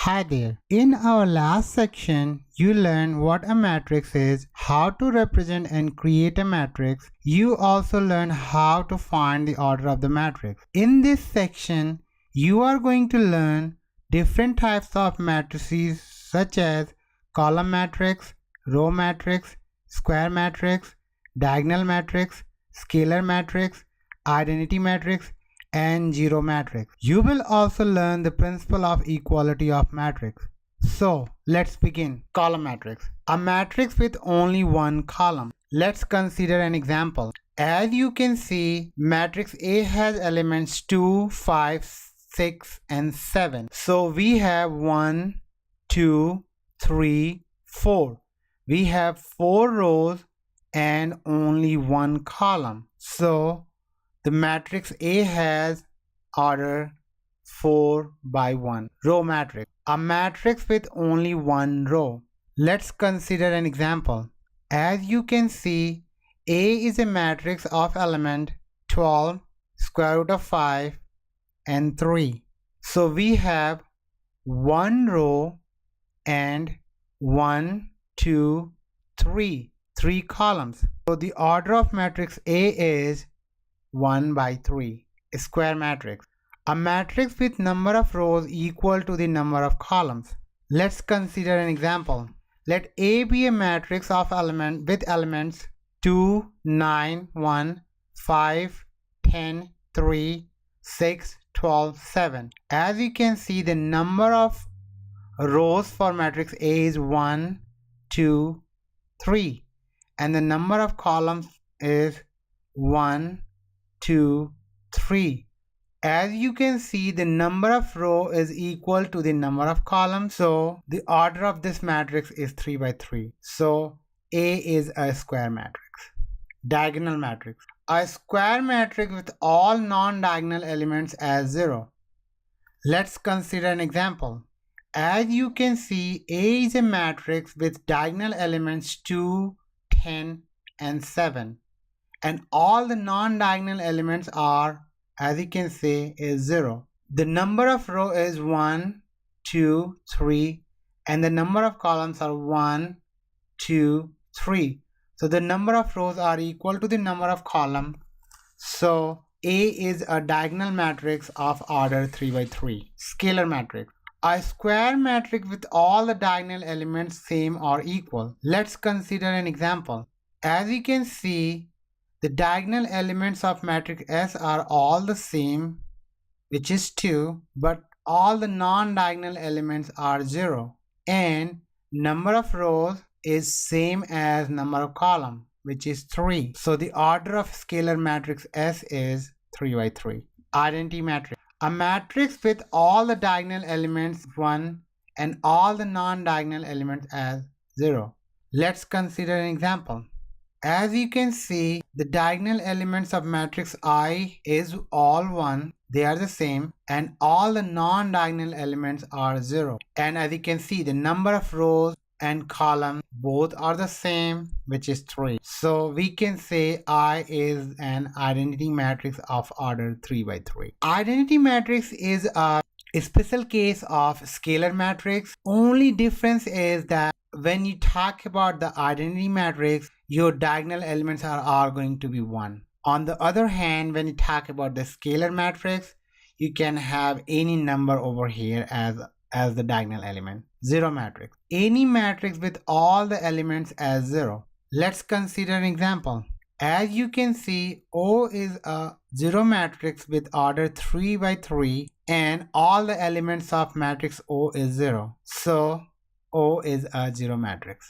Hi there. In our last section, you learned what a matrix is, how to represent and create a matrix. You also learned how to find the order of the matrix. In this section, you are going to learn different types of matrices such as column matrix, row matrix, square matrix, diagonal matrix, scalar matrix, identity matrix, and zero matrix. You will also learn the principle of equality of matrix. So let's begin. Column matrix. A matrix with only one column. Let's consider an example. As you can see, matrix A has elements 2, 5, 6, and 7. So we have 1, 2, 3, 4. We have 4 rows and only one column. So the matrix A has order 4 by 1. Row matrix. A matrix with only one row. Let's consider an example. As you can see, A is a matrix of element 12, square root of 5, and 3. So we have one row and 1, 2, 3. 3 columns. So the order of matrix A is 1 by 3. A square matrix. A matrix with number of rows equal to the number of columns. Let's consider an example. Let A be a matrix of with elements 2, 9, 1, 5, 10, 3, 6, 12, 7. As you can see, the number of rows for matrix A is 1, 2, 3. And the number of columns is 1, 2, 3. As you can see, the number of row is equal to the number of columns. So the order of this matrix is 3 by 3. So A is a square matrix. Diagonal matrix. A square matrix with all non-diagonal elements as 0. Let's consider an example. As you can see, A is a matrix with diagonal elements 2, 10, and 7. And all the non-diagonal elements are, as you can see, is 0. The number of row is 1, 2, 3, and the number of columns are 1, 2, 3. So the number of rows are equal to the number of columns. So A is a diagonal matrix of order 3 by 3. Scalar matrix. A square matrix with all the diagonal elements same or equal. Let's consider an example. As you can see, the diagonal elements of matrix S are all the same, which is 2, but all the non-diagonal elements are 0. And number of rows is same as number of columns, which is 3. So the order of scalar matrix S is 3 by 3. Identity matrix. A matrix with all the diagonal elements 1 and all the non-diagonal elements as 0. Let's consider an example. As you can see, the diagonal elements of matrix I is all 1, they are the same, and all the non-diagonal elements are 0. And as you can see, the number of rows and columns both are the same, which is 3. So we can say I is an identity matrix of order 3 by 3. Identity matrix is a special case of scalar matrix. Only difference is that when you talk about the identity matrix, your diagonal elements are going to be 1. On the other hand, when you talk about the scalar matrix, you can have any number over here as the diagonal element. Zero matrix. Any matrix with all the elements as 0. Let's consider an example. As you can see, O is a zero matrix with order 3 by 3 and all the elements of matrix O is 0. So O is a zero matrix.